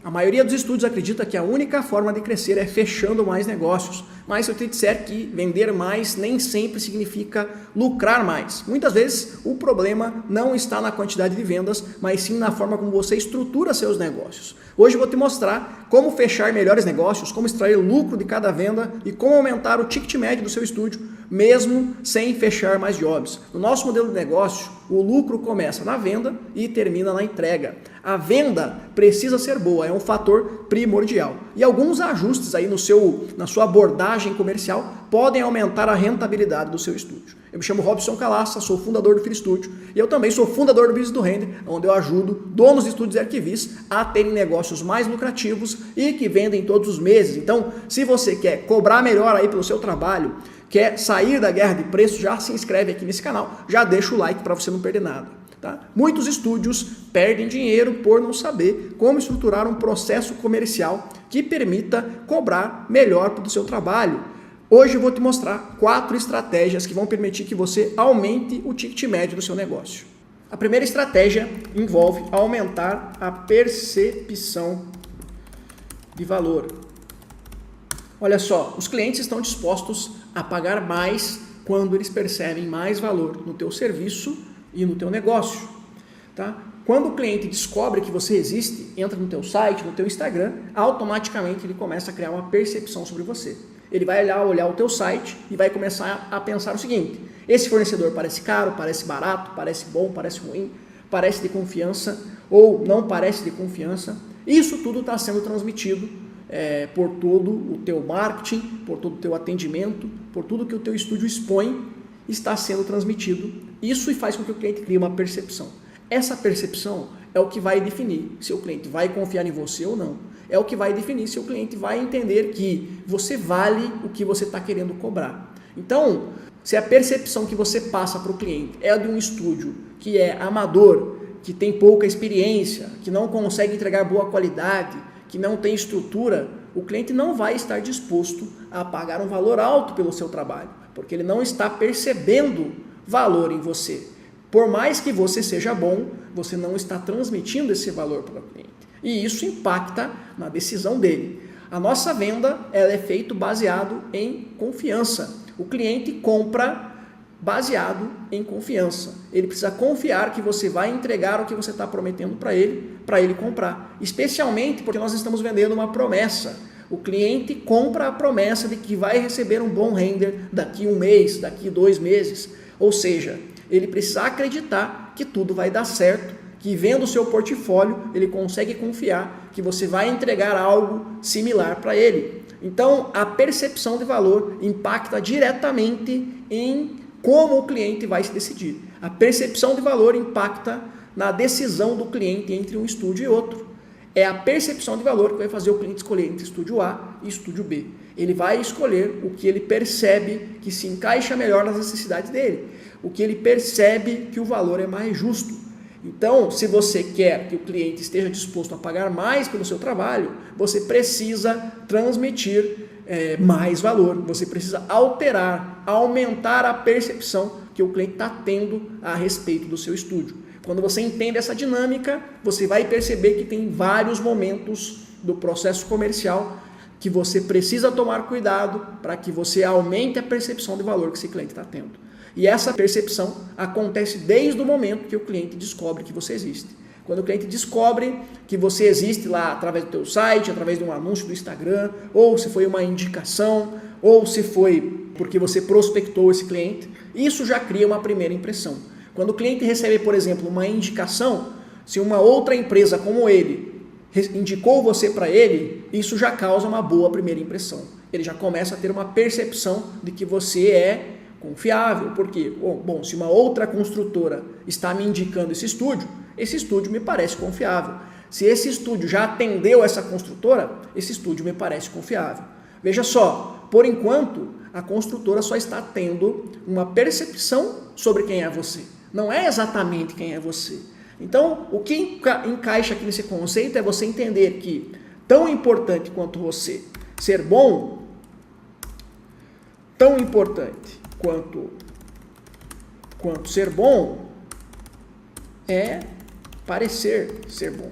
A maioria dos estúdios acredita que a única forma de crescer é fechando mais negócios. Mas se eu te disser que vender mais nem sempre significa lucrar mais. Muitas vezes o problema não está na quantidade de vendas, mas sim na forma como você estrutura seus negócios. Hoje eu vou te mostrar como fechar melhores negócios, como extrair lucro de cada venda e como aumentar o ticket médio do seu estúdio, mesmo sem fechar mais jobs. No nosso modelo de negócio, o lucro começa na venda e termina na entrega. A venda precisa ser boa, é um fator primordial. E alguns ajustes aí na sua abordagem comercial podem aumentar a rentabilidade do seu estúdio. Eu me chamo Robson Calaça, sou fundador do Free Studio e eu também sou fundador do Business do Render, onde eu ajudo donos de estúdios e arquivistas a terem negócios mais lucrativos e que vendem todos os meses. Então, se você quer cobrar melhor aí pelo seu trabalho, quer sair da guerra de preço, já se inscreve aqui nesse canal, já deixa o like para você não perder nada. Tá? Muitos estúdios perdem dinheiro por não saber como estruturar um processo comercial que permita cobrar melhor do seu trabalho. Hoje eu vou te mostrar 4 estratégias que vão permitir que você aumente o ticket médio do seu negócio. A primeira estratégia envolve aumentar a percepção de valor. Olha só, os clientes estão dispostos a pagar mais quando eles percebem mais valor no teu serviço e no teu negócio. Tá? Quando o cliente descobre que você existe, entra no teu site, no teu Instagram, automaticamente ele começa a criar uma percepção sobre você. Ele vai olhar o teu site e vai começar a pensar o seguinte: esse fornecedor parece caro, parece barato, parece bom, parece ruim, parece de confiança ou não parece de confiança. Isso tudo está sendo transmitido por todo o teu marketing, por todo o teu atendimento, por tudo que o teu estúdio expõe, está sendo transmitido. Isso faz com que o cliente crie uma percepção. Essa percepção é o que vai definir se o cliente vai confiar em você ou não. É o que vai definir se o cliente vai entender que você vale o que você está querendo cobrar. Então, se a percepção que você passa para o cliente é de um estúdio que é amador, que tem pouca experiência, que não consegue entregar boa qualidade, que não tem estrutura, o cliente não vai estar disposto a pagar um valor alto pelo seu trabalho, porque ele não está percebendo valor em você. Por mais que você seja bom, você não está transmitindo esse valor para o cliente. E isso impacta na decisão dele. A nossa venda ela é feita baseado em confiança. O cliente compra baseado em confiança. Ele precisa confiar que você vai entregar o que você está prometendo para ele comprar. Especialmente porque nós estamos vendendo uma promessa. O cliente compra a promessa de que vai receber um bom render daqui 1 mês, daqui 2 meses. Ou seja, ele precisa acreditar que tudo vai dar certo, que vendo o seu portfólio, ele consegue confiar que você vai entregar algo similar para ele. Então, a percepção de valor impacta diretamente em como o cliente vai se decidir. A percepção de valor impacta na decisão do cliente entre um estúdio e outro. É a percepção de valor que vai fazer o cliente escolher entre estúdio A e estúdio B. Ele vai escolher o que ele percebe que se encaixa melhor nas necessidades dele, o que ele percebe que o valor é mais justo. Então, se você quer que o cliente esteja disposto a pagar mais pelo seu trabalho, você precisa transmitir mais valor, você precisa alterar, aumentar a percepção que o cliente está tendo a respeito do seu estúdio. Quando você entende essa dinâmica, você vai perceber que tem vários momentos do processo comercial que você precisa tomar cuidado para que você aumente a percepção de valor que esse cliente está tendo. E essa percepção acontece desde o momento que o cliente descobre que você existe. Quando o cliente descobre que você existe lá através do teu site, através de um anúncio do Instagram, ou se foi uma indicação, ou se foi porque você prospectou esse cliente, isso já cria uma primeira impressão. Quando o cliente recebe, por exemplo, uma indicação, se uma outra empresa como ele indicou você para ele, isso já causa uma boa primeira impressão. Ele já começa a ter uma percepção de que você é confiável, porque, bom, se uma outra construtora está me indicando esse estúdio me parece confiável. Se esse estúdio já atendeu essa construtora, esse estúdio me parece confiável. Veja só, por enquanto, a construtora só está tendo uma percepção sobre quem é você. Não é exatamente quem é você. Então, o que encaixa aqui nesse conceito é você entender que, tão importante quanto você ser bom, tão importante quanto ser bom é parecer ser bom.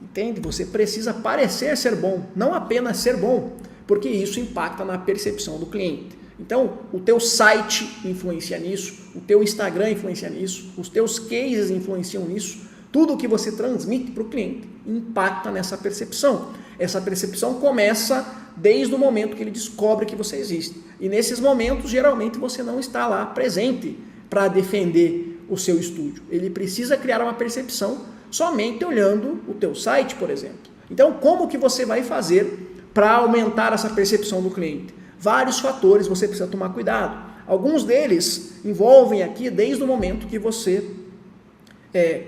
Entende? Você precisa parecer ser bom, não apenas ser bom, porque isso impacta na percepção do cliente. Então, o teu site influencia nisso, o teu Instagram influencia nisso, os teus cases influenciam nisso, tudo o que você transmite para o cliente impacta nessa percepção. Essa percepção começa desde o momento que ele descobre que você existe. E nesses momentos, geralmente, você não está lá presente para defender o seu estúdio. Ele precisa criar uma percepção somente olhando o teu site, por exemplo. Então, como que você vai fazer para aumentar essa percepção do cliente? Vários fatores você precisa tomar cuidado. Alguns deles envolvem aqui desde o momento que você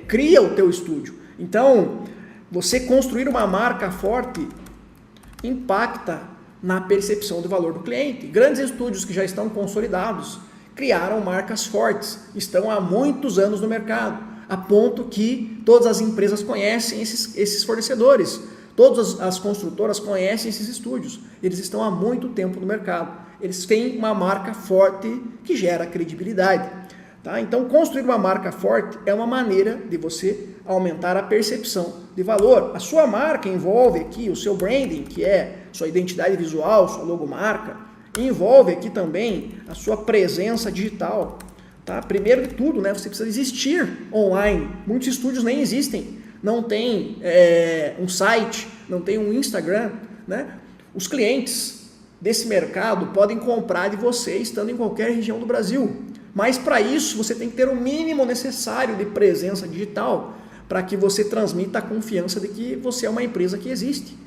cria o teu estúdio. Então, você construir uma marca forte impacta na percepção do valor do cliente. Grandes estúdios que já estão consolidados criaram marcas fortes, estão há muitos anos no mercado, a ponto que todas as empresas conhecem esses fornecedores. Todas as construtoras conhecem esses estúdios, eles estão há muito tempo no mercado, eles têm uma marca forte que gera credibilidade. Tá? Então, construir uma marca forte é uma maneira de você aumentar a percepção de valor. A sua marca envolve aqui o seu branding, que é sua identidade visual, sua logomarca, envolve aqui também a sua presença digital. Tá? Primeiro de tudo, né, você precisa existir online, muitos estúdios nem existem. Não tem um site, não tem um Instagram, né? Os clientes desse mercado podem comprar de você estando em qualquer região do Brasil, mas para isso você tem que ter o mínimo necessário de presença digital para que você transmita a confiança de que você é uma empresa que existe.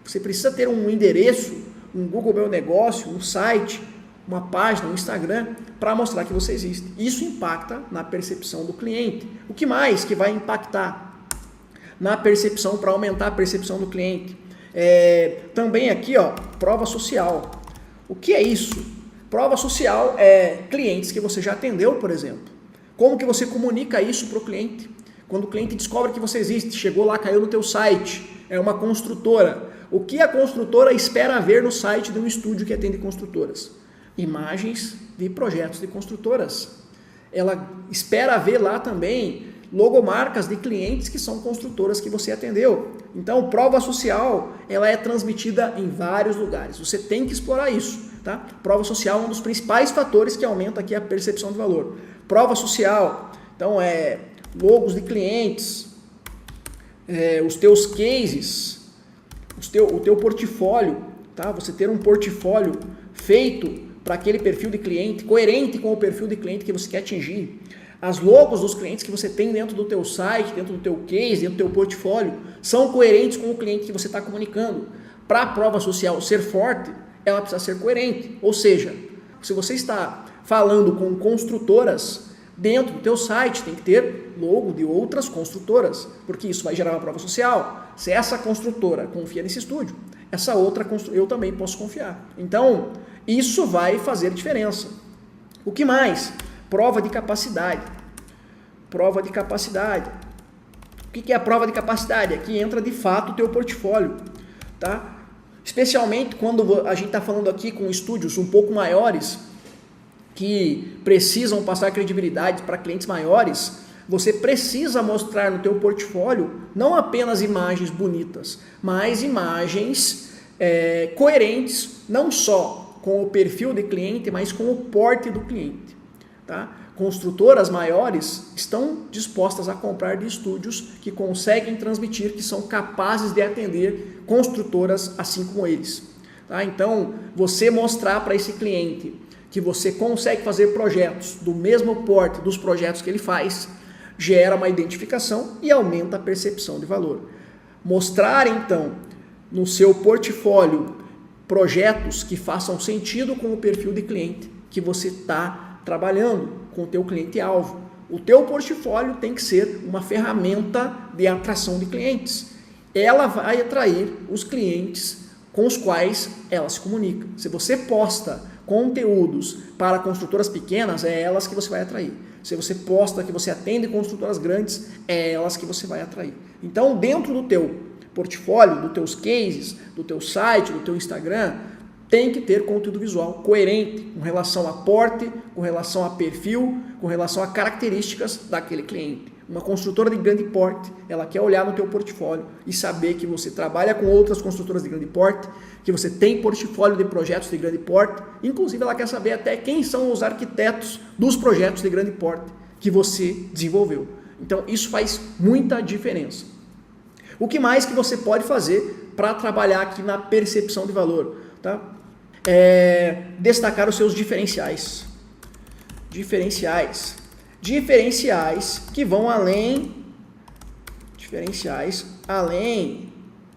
Você precisa ter um endereço, um Google Meu Negócio, um site, uma página, um Instagram, para mostrar que você existe. Isso impacta na percepção do cliente. O que mais que vai impactar na percepção, para aumentar a percepção do cliente? Também aqui, ó, prova social. O que é isso? Prova social é clientes que você já atendeu, por exemplo. Como que você comunica isso para o cliente? Quando o cliente descobre que você existe, chegou lá, caiu no teu site, é uma construtora. O que a construtora espera ver no site de um estúdio que atende construtoras? Imagens de projetos de construtoras. Ela espera ver lá também logomarcas de clientes que são construtoras que você atendeu. Então, prova social, ela é transmitida em vários lugares. Você tem que explorar isso, tá? Prova social é um dos principais fatores que aumenta aqui a percepção de valor. Prova social, então, logos de clientes, os teus cases, o teu portfólio, tá? Você ter um portfólio feito para aquele perfil de cliente, coerente com o perfil de cliente que você quer atingir. As logos dos clientes que você tem dentro do teu site, dentro do teu case, dentro do teu portfólio, são coerentes com o cliente que você está comunicando. Para a prova social ser forte, ela precisa ser coerente. Ou seja, se você está falando com construtoras, dentro do teu site tem que ter logo de outras construtoras, porque isso vai gerar uma prova social. Se essa construtora confia nesse estúdio, essa outra eu também posso confiar. Então, isso vai fazer diferença. O que mais? Prova de capacidade. Prova de capacidade. O que é a prova de capacidade? Aqui entra de fato o teu portfólio, tá? Especialmente quando a gente está falando aqui com estúdios um pouco maiores, que precisam passar credibilidade para clientes maiores, você precisa mostrar no teu portfólio não apenas imagens bonitas, mas imagens coerentes, não só com o perfil de cliente, mas com o porte do cliente. Tá? Construtoras maiores estão dispostas a comprar de estúdios que conseguem transmitir, que são capazes de atender construtoras assim como eles. Tá? Então, você mostrar para esse cliente que você consegue fazer projetos do mesmo porte dos projetos que ele faz, gera uma identificação e aumenta a percepção de valor. Mostrar, então, no seu portfólio projetos que façam sentido com o perfil de cliente que você está trabalhando, com o teu cliente-alvo. O teu portfólio tem que ser uma ferramenta de atração de clientes. Ela vai atrair os clientes com os quais ela se comunica. Se você posta conteúdos para construtoras pequenas, é elas que você vai atrair. Se você posta que você atende construtoras grandes, é elas que você vai atrair. Então, dentro do teu portfólio, dos teus cases, do teu site, do teu Instagram, tem que ter conteúdo visual coerente com relação a porte, com relação a perfil, com relação a características daquele cliente. Uma construtora de grande porte, ela quer olhar no teu portfólio e saber que você trabalha com outras construtoras de grande porte, que você tem portfólio de projetos de grande porte, inclusive ela quer saber até quem são os arquitetos dos projetos de grande porte que você desenvolveu. Então isso faz muita diferença. O que mais que você pode fazer para trabalhar aqui na percepção de valor? Tá? Destacar os seus diferenciais. Diferenciais que vão além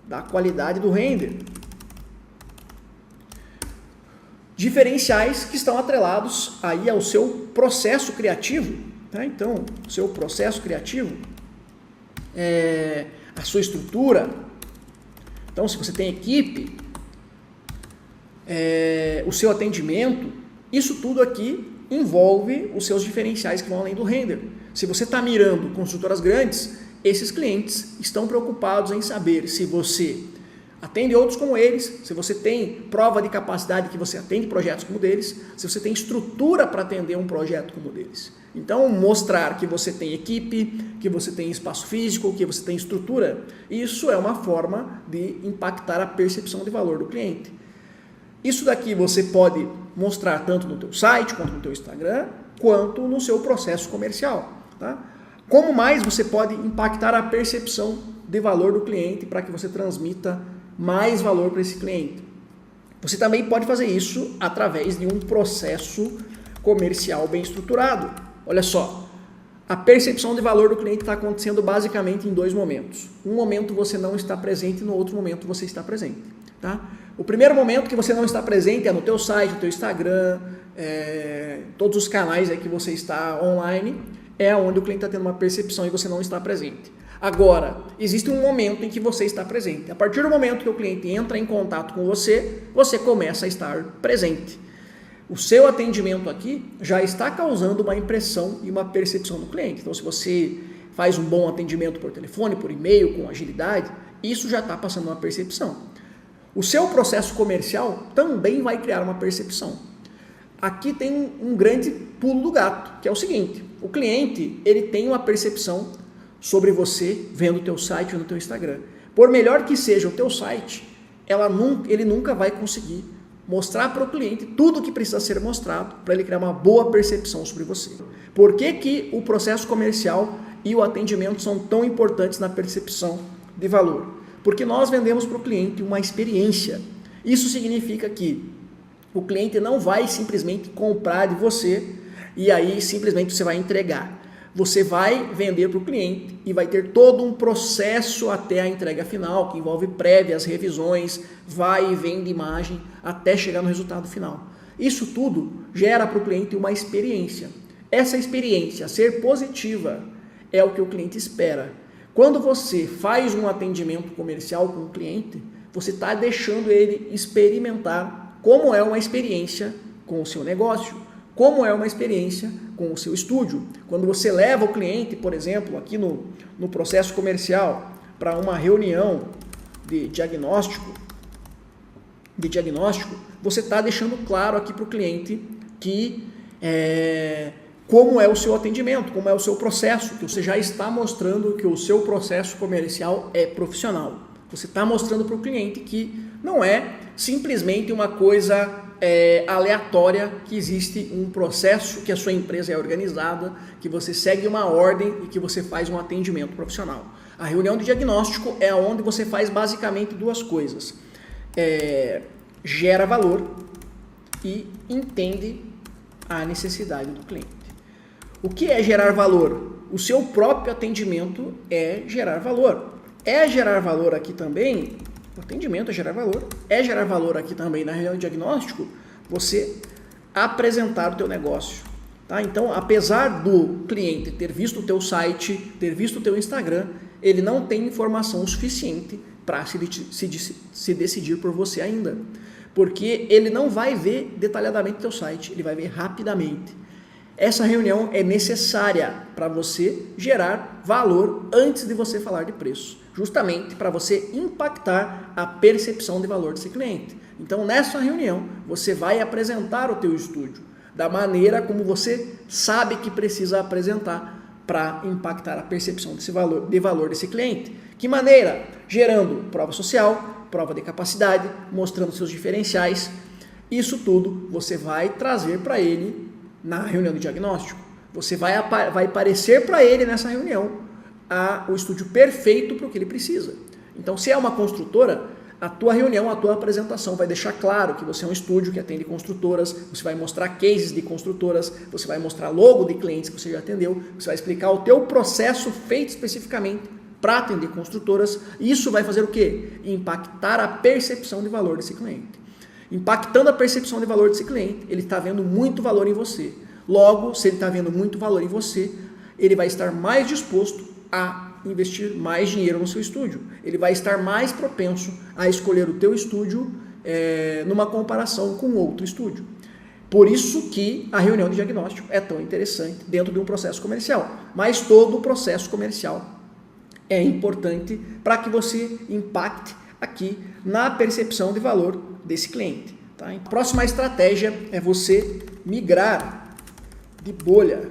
da qualidade do render. Diferenciais que estão atrelados aí ao seu processo criativo, tá? Então, o seu processo criativo, a sua estrutura. Então, se você tem equipe, o seu atendimento, isso tudo aqui envolve os seus diferenciais que vão além do render. Se você está mirando construtoras grandes, esses clientes estão preocupados em saber se você atende outros como eles, se você tem prova de capacidade que você atende projetos como deles, se você tem estrutura para atender um projeto como deles. Então, mostrar que você tem equipe, que você tem espaço físico, que você tem estrutura, isso é uma forma de impactar a percepção de valor do cliente. Isso daqui você pode mostrar tanto no teu site, quanto no teu Instagram, quanto no seu processo comercial. Tá? Como mais você pode impactar a percepção de valor do cliente para que você transmita mais valor para esse cliente? Você também pode fazer isso através de um processo comercial bem estruturado. Olha só, a percepção de valor do cliente está acontecendo basicamente em dois momentos. Um momento você não está presente, no outro momento você está presente. Tá? O primeiro momento que você não está presente é no teu site, no teu Instagram, todos os canais aí que você está online, é onde o cliente está tendo uma percepção e você não está presente. Agora, existe um momento em que você está presente. A partir do momento que o cliente entra em contato com você, você começa a estar presente. O seu atendimento aqui já está causando uma impressão e uma percepção do cliente. Então, se você faz um bom atendimento por telefone, por e-mail, com agilidade, isso já está passando uma percepção. O seu processo comercial também vai criar uma percepção. Aqui tem um grande pulo do gato, que é o seguinte: o cliente ele tem uma percepção sobre você vendo o teu site ou no teu Instagram. Por melhor que seja o teu site, ele nunca vai conseguir mostrar para o cliente tudo o que precisa ser mostrado para ele criar uma boa percepção sobre você. Por que o processo comercial e o atendimento são tão importantes na percepção de valor? Porque nós vendemos para o cliente uma experiência. Isso significa que o cliente não vai simplesmente comprar de você e aí simplesmente você vai entregar. Você vai vender para o cliente e vai ter todo um processo até a entrega final, que envolve prévias, revisões, vai e vem de imagem até chegar no resultado final. Isso tudo gera para o cliente uma experiência. Essa experiência ser positiva é o que o cliente espera. Quando você faz um atendimento comercial com o cliente, você está deixando ele experimentar como é uma experiência com o seu negócio, como é uma experiência com o seu estúdio. Quando você leva o cliente, por exemplo, aqui no processo comercial, para uma reunião de diagnóstico, você está deixando claro aqui para o cliente que como é o seu atendimento, como é o seu processo, que você já está mostrando que o seu processo comercial é profissional. Você está mostrando para o cliente que não é simplesmente uma coisa aleatória, que existe um processo, que a sua empresa é organizada, que você segue uma ordem e que você faz um atendimento profissional. A reunião de diagnóstico é onde você faz basicamente duas coisas. Gera valor e entende a necessidade do cliente. O que é gerar valor? O seu próprio atendimento é gerar valor. É gerar valor aqui também, o atendimento é gerar valor. É gerar valor aqui também na reunião de diagnóstico, você apresentar o teu negócio. Tá? Então, apesar do cliente ter visto o teu site, ter visto o teu Instagram, ele não tem informação suficiente para se decidir por você ainda. Porque ele não vai ver detalhadamente o teu site, ele vai ver rapidamente. Essa reunião é necessária para você gerar valor antes de você falar de preço, justamente para você impactar a percepção de valor desse cliente. Então, nessa reunião, você vai apresentar o teu estúdio da maneira como você sabe que precisa apresentar para impactar a percepção de valor desse cliente. Que maneira? Gerando prova social, prova de capacidade, mostrando seus diferenciais. Isso tudo você vai trazer para ele na reunião de diagnóstico. Você vai aparecer para ele nessa reunião o estúdio perfeito para o que ele precisa. Então, se é uma construtora, a tua reunião, a tua apresentação vai deixar claro que você é um estúdio que atende construtoras, você vai mostrar cases de construtoras, você vai mostrar logo de clientes que você já atendeu, você vai explicar o teu processo feito especificamente para atender construtoras. Isso vai fazer o quê? Impactar a percepção de valor desse cliente. Impactando a percepção de valor desse cliente, ele está vendo muito valor em você. Logo, se ele está vendo muito valor em você, ele vai estar mais disposto a investir mais dinheiro no seu estúdio. Ele vai estar mais propenso a escolher o teu estúdio numa comparação com outro estúdio. Por isso que a reunião de diagnóstico é tão interessante dentro de um processo comercial. Mas todo o processo comercial é importante para que você impacte aqui na percepção de valor desse cliente. Tá? A próxima estratégia é você migrar de bolha.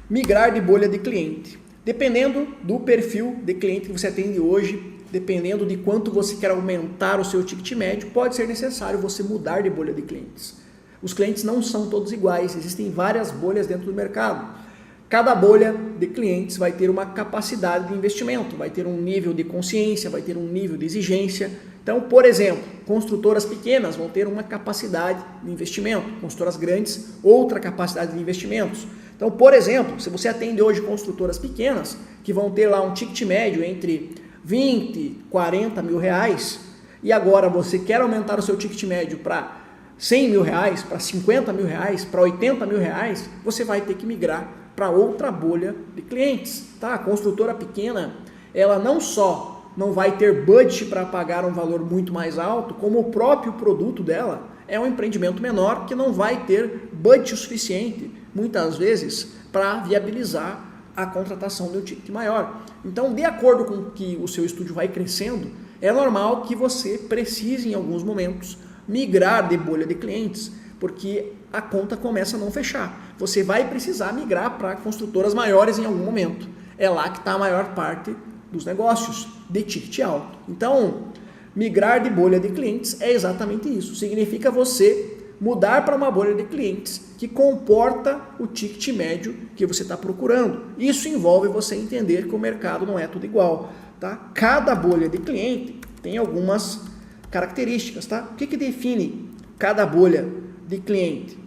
Migrar de bolha de cliente. Dependendo do perfil de cliente que você atende hoje, dependendo de quanto você quer aumentar o seu ticket médio, pode ser necessário você mudar de bolha de clientes. Os clientes não são todos iguais, existem várias bolhas dentro do mercado. Cada bolha de clientes vai ter uma capacidade de investimento, vai ter um nível de consciência, vai ter um nível de exigência. Então, por exemplo, construtoras pequenas vão ter uma capacidade de investimento, construtoras grandes, outra capacidade de investimentos. Então, por exemplo, se você atende hoje construtoras pequenas, que vão ter lá um ticket médio entre 20, 40 mil reais, e agora você quer aumentar o seu ticket médio para 100 mil reais, para 50 mil reais, para 80 mil reais, você vai ter que migrar para outra bolha de clientes. Tá? A construtora pequena, ela não só não vai ter budget para pagar um valor muito mais alto, como o próprio produto dela é um empreendimento menor que não vai ter budget o suficiente, muitas vezes, para viabilizar a contratação de um ticket maior. Então, de acordo com que o seu estúdio vai crescendo, é normal que você precise, em alguns momentos, migrar de bolha de clientes, porque a conta começa a não fechar. Você vai precisar migrar para construtoras maiores em algum momento. É lá que está a maior parte dos negócios de ticket alto. Então, migrar de bolha de clientes é exatamente isso. Significa você mudar para uma bolha de clientes que comporta o ticket médio que você está procurando. Isso envolve você entender que o mercado não é tudo igual. Tá? Cada bolha de cliente tem algumas características. Tá? O que define cada bolha de cliente?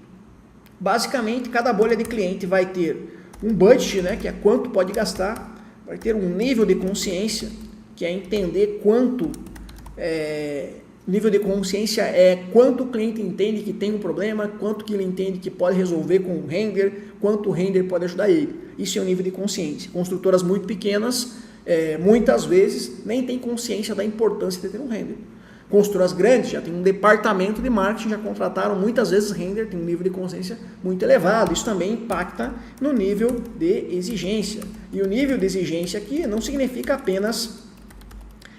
Basicamente, cada bolha de cliente vai ter um budget, né, que é quanto pode gastar, vai ter um nível de consciência, que é entender quanto... nível de consciência é quanto o cliente entende que tem um problema, quanto que ele entende que pode resolver com o render, quanto o render pode ajudar ele. Isso é o nível de consciência. Construtoras muito pequenas, muitas vezes, nem têm consciência da importância de ter um render. Construtoras grandes já têm um departamento de marketing, já contrataram muitas vezes render, tem um nível de consciência muito elevado. Isso também impacta no nível de exigência. E o nível de exigência aqui não significa apenas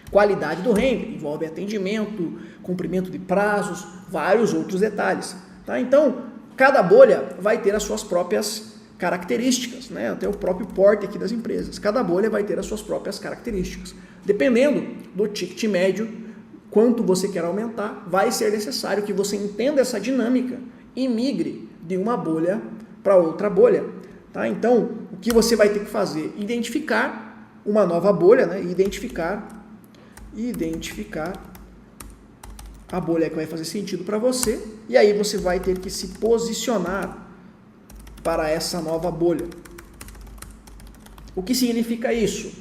qualidade do render, envolve atendimento, cumprimento de prazos, vários outros detalhes. Tá? Então, cada bolha vai ter as suas próprias características, né? Até o próprio porte aqui das empresas. Cada bolha vai ter as suas próprias características. Dependendo do ticket médio, quanto você quer aumentar, vai ser necessário que você entenda essa dinâmica e migre de uma bolha para outra bolha. Tá? Então, o que você vai ter que fazer? Identificar uma nova bolha, né? Identificar a bolha que vai fazer sentido para você, e aí você vai ter que se posicionar para essa nova bolha. O que significa isso?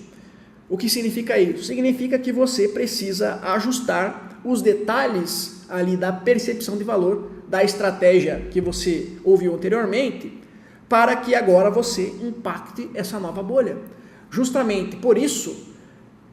O que significa isso? Significa que você precisa ajustar os detalhes ali da percepção de valor, da estratégia que você ouviu anteriormente, para que agora você impacte essa nova bolha. Justamente por isso,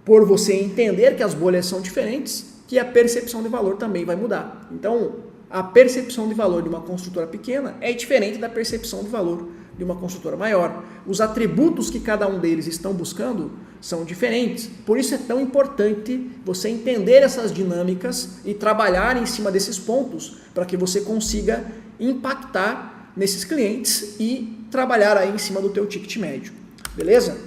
por você entender que as bolhas são diferentes, que a percepção de valor também vai mudar. Então, a percepção de valor de uma construtora pequena é diferente da percepção de valor de uma construtora maior. Os atributos que cada um deles estão buscando são diferentes. Por isso é tão importante você entender essas dinâmicas e trabalhar em cima desses pontos para que você consiga impactar nesses clientes e trabalhar aí em cima do teu ticket médio, beleza?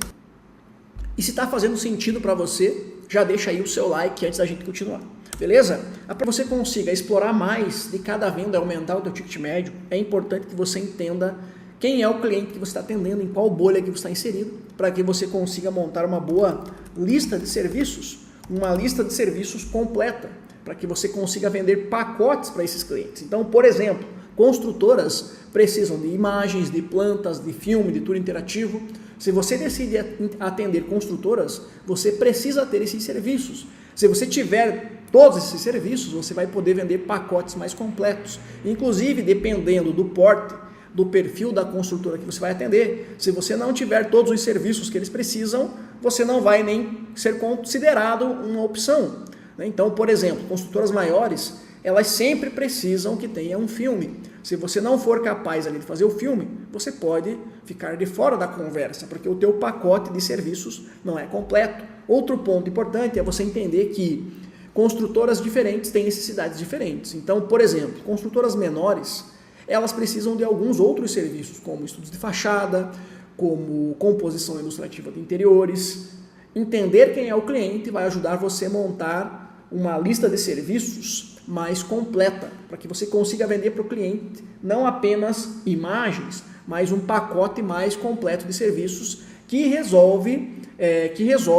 E se está fazendo sentido para você, já deixa aí o seu like antes da gente continuar, beleza? Para você consiga explorar mais de cada venda e aumentar o teu ticket médio, é importante que você entenda quem é o cliente que você está atendendo, em qual bolha que você está inserido, para que você consiga montar uma boa lista de serviços, uma lista de serviços completa, para que você consiga vender pacotes para esses clientes. Então, por exemplo, construtoras precisam de imagens, de plantas, de filme, de tour interativo. Se você decide atender construtoras, você precisa ter esses serviços. Se você tiver todos esses serviços, você vai poder vender pacotes mais completos. Inclusive, dependendo do porte, do perfil da construtora que você vai atender, se você não tiver todos os serviços que eles precisam, você não vai nem ser considerado uma opção. Então, por exemplo, construtoras maiores, elas sempre precisam que tenha um filme. Se você não for capaz ali de fazer o filme, você pode ficar de fora da conversa, porque o teu pacote de serviços não é completo. Outro ponto importante é você entender que construtoras diferentes têm necessidades diferentes. Então, por exemplo, construtoras menores, elas precisam de alguns outros serviços, como estudos de fachada, como composição ilustrativa de interiores. Entender quem é o cliente vai ajudar você a montar uma lista de serviços mais completa, para que você consiga vender para o cliente não apenas imagens, mas um pacote mais completo de serviços que resolve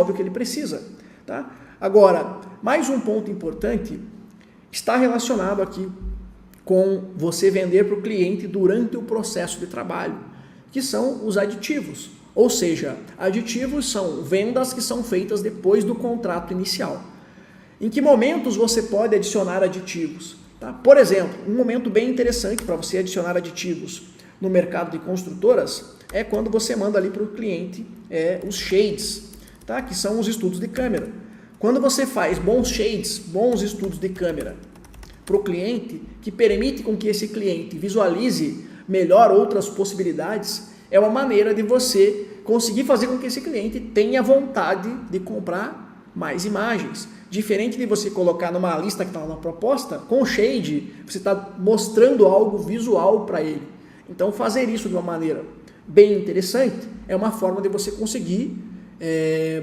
o que ele precisa. Tá? Agora, mais um ponto importante está relacionado aqui com você vender para o cliente durante o processo de trabalho, que são os aditivos. Ou seja, aditivos são vendas que são feitas depois do contrato inicial. Em que momentos você pode adicionar aditivos? Tá? Por exemplo, um momento bem interessante para você adicionar aditivos no mercado de construtoras é quando você manda ali para o cliente os shades, tá? Que são os estudos de câmera. Quando você faz bons shades, bons estudos de câmera para o cliente, que permite com que esse cliente visualize melhor outras possibilidades, é uma maneira de você conseguir fazer com que esse cliente tenha vontade de comprar mais imagens. Diferente de você colocar numa lista que está na proposta, com shade, você está mostrando algo visual para ele. Então, fazer isso de uma maneira bem interessante é uma forma de você conseguir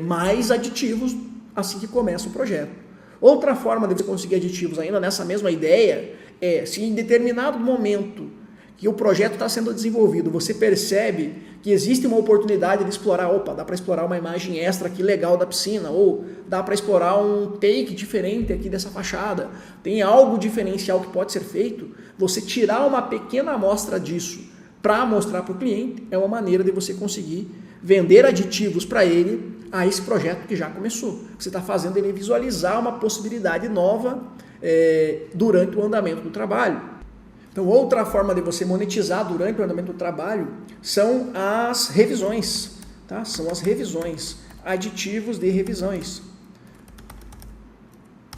mais aditivos assim que começa o projeto. Outra forma de você conseguir aditivos ainda nessa mesma ideia é, se em determinado momento que o projeto está sendo desenvolvido, você percebe que existe uma oportunidade de explorar, dá para explorar uma imagem extra aqui legal da piscina, ou dá para explorar um take diferente aqui dessa fachada, tem algo diferencial que pode ser feito, você tirar uma pequena amostra disso para mostrar para o cliente é uma maneira de você conseguir vender aditivos para ele a esse projeto que já começou. Você está fazendo ele visualizar uma possibilidade nova durante o andamento do trabalho. Então, outra forma de você monetizar durante o andamento do trabalho são as revisões, tá? São as revisões, aditivos de revisões.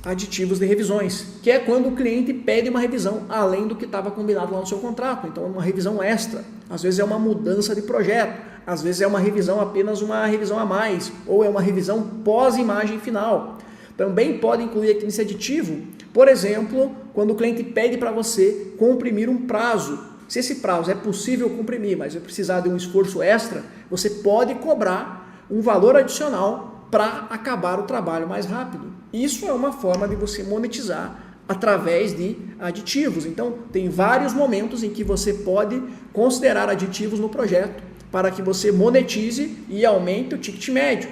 Aditivos de revisões, que é quando o cliente pede uma revisão além do que estava combinado lá no seu contrato. Então, é uma revisão extra. Às vezes é uma mudança de projeto, às vezes é uma revisão apenas uma revisão a mais, ou é uma revisão pós-imagem final. Também pode incluir aqui nesse aditivo, por exemplo, quando o cliente pede para você comprimir um prazo. Se esse prazo é possível comprimir, mas vai precisar de um esforço extra, você pode cobrar um valor adicional para acabar o trabalho mais rápido. Isso é uma forma de você monetizar através de aditivos. Então, tem vários momentos em que você pode considerar aditivos no projeto para que você monetize e aumente o ticket médio.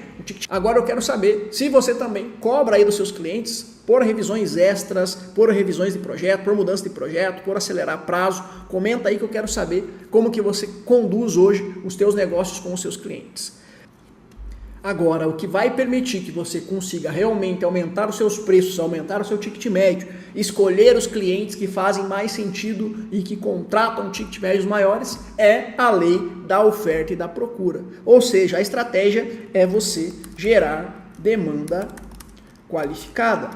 Agora eu quero saber se você também cobra aí dos seus clientes por revisões extras, por revisões de projeto, por mudança de projeto, por acelerar prazo. Comenta aí que eu quero saber como que você conduz hoje os teus negócios com os seus clientes. Agora, o que vai permitir que você consiga realmente aumentar os seus preços, aumentar o seu ticket médio, escolher os clientes que fazem mais sentido e que contratam ticket médios maiores, é a lei da oferta e da procura. Ou seja, a estratégia é você gerar demanda qualificada.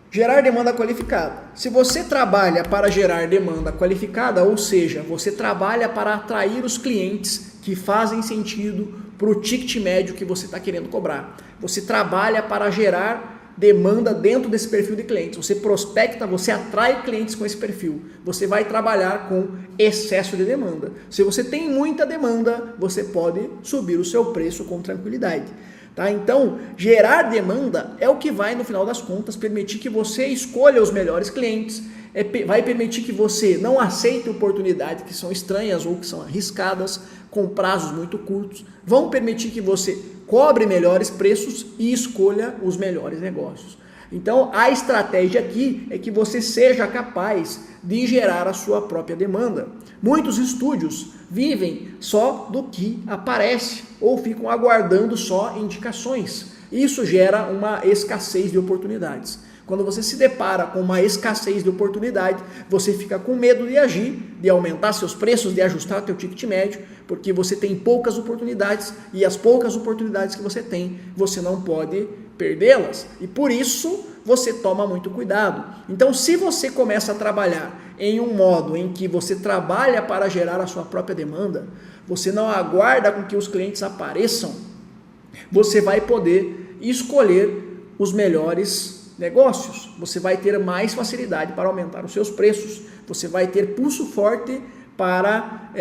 Gerar demanda qualificada. Se você trabalha para gerar demanda qualificada, ou seja, você trabalha para atrair os clientes que fazem sentido para o ticket médio que você está querendo cobrar. Você trabalha para gerar demanda dentro desse perfil de clientes. Você prospecta, você atrai clientes com esse perfil. Você vai trabalhar com excesso de demanda. Se você tem muita demanda, você pode subir o seu preço com tranquilidade. Tá? Então, gerar demanda é o que vai, no final das contas, permitir que você escolha os melhores clientes, vai permitir que você não aceite oportunidades que são estranhas ou que são arriscadas, com prazos muito curtos, vão permitir que você cobre melhores preços e escolha os melhores negócios. Então, a estratégia aqui é que você seja capaz de gerar a sua própria demanda. Muitos estúdios vivem só do que aparece ou ficam aguardando só indicações. Isso gera uma escassez de oportunidades. Quando você se depara com uma escassez de oportunidade, você fica com medo de agir, de aumentar seus preços, de ajustar teu ticket médio, porque você tem poucas oportunidades e as poucas oportunidades que você tem, você não pode perdê-las. E por isso você toma muito cuidado. Então, se você começa a trabalhar em um modo em que você trabalha para gerar a sua própria demanda, você não aguarda com que os clientes apareçam, você vai poder escolher os melhores negócios, você vai ter mais facilidade para aumentar os seus preços, você vai ter pulso forte para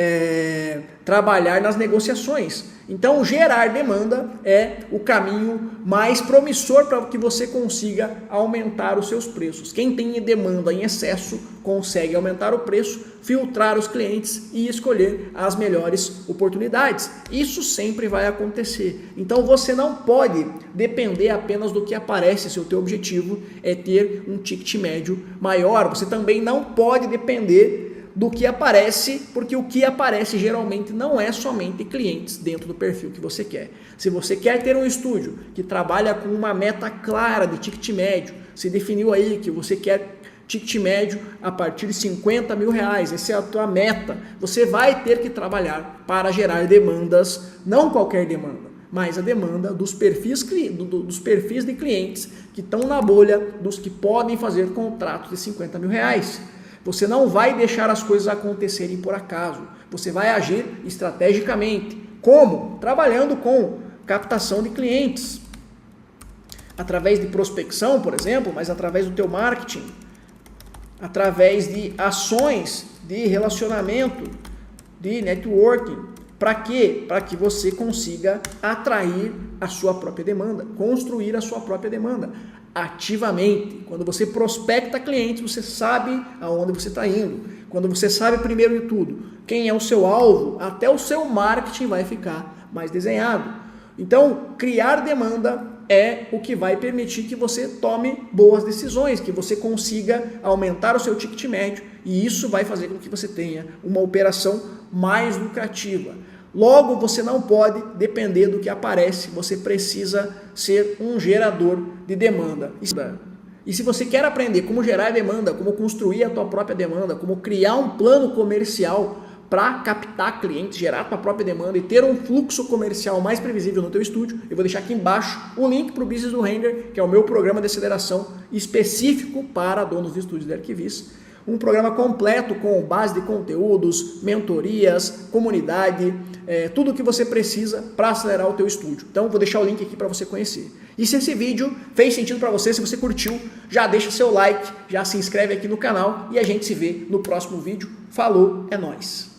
trabalhar nas negociações. Então, gerar demanda é o caminho mais promissor para que você consiga aumentar os seus preços. Quem tem demanda em excesso consegue aumentar o preço, filtrar os clientes e escolher as melhores oportunidades. Isso sempre vai acontecer. Então, você não pode depender apenas do que aparece se o teu objetivo é ter um ticket médio maior. Você também não pode depender do que aparece, porque o que aparece geralmente não é somente clientes dentro do perfil que você quer. Se você quer ter um estúdio que trabalha com uma meta clara de ticket médio, se definiu aí que você quer ticket médio a partir de 50 mil reais, essa é a tua meta, você vai ter que trabalhar para gerar demandas, não qualquer demanda, mas a demanda dos perfis de clientes que estão na bolha, dos que podem fazer contratos de 50 mil reais. Você não vai deixar as coisas acontecerem por acaso. Você vai agir estrategicamente. Como? Trabalhando com captação de clientes. Através de prospecção, por exemplo, mas através do teu marketing. Através de ações de relacionamento, de networking. Para quê? Para que você consiga atrair a sua própria demanda, construir a sua própria demanda. Ativamente. Quando você prospecta clientes, você sabe aonde você está indo. Quando você sabe, primeiro de tudo, quem é o seu alvo, até o seu marketing vai ficar mais desenhado. Então, criar demanda é o que vai permitir que você tome boas decisões, que você consiga aumentar o seu ticket médio, e isso vai fazer com que você tenha uma operação mais lucrativa. Logo, você não pode depender do que aparece, você precisa ser um gerador de demanda. E se você quer aprender como gerar demanda, como construir a tua própria demanda, como criar um plano comercial para captar clientes, gerar a tua própria demanda e ter um fluxo comercial mais previsível no teu estúdio, eu vou deixar aqui embaixo o link para o Business do Render, que é o meu programa de aceleração específico para donos de estúdios de arquivistas. Um programa completo com base de conteúdos, mentorias, comunidade, tudo o que você precisa para acelerar o teu estúdio. Então, vou deixar o link aqui para você conhecer. E se esse vídeo fez sentido para você, se você curtiu, já deixa seu like, já se inscreve aqui no canal e a gente se vê no próximo vídeo. Falou, é nóis!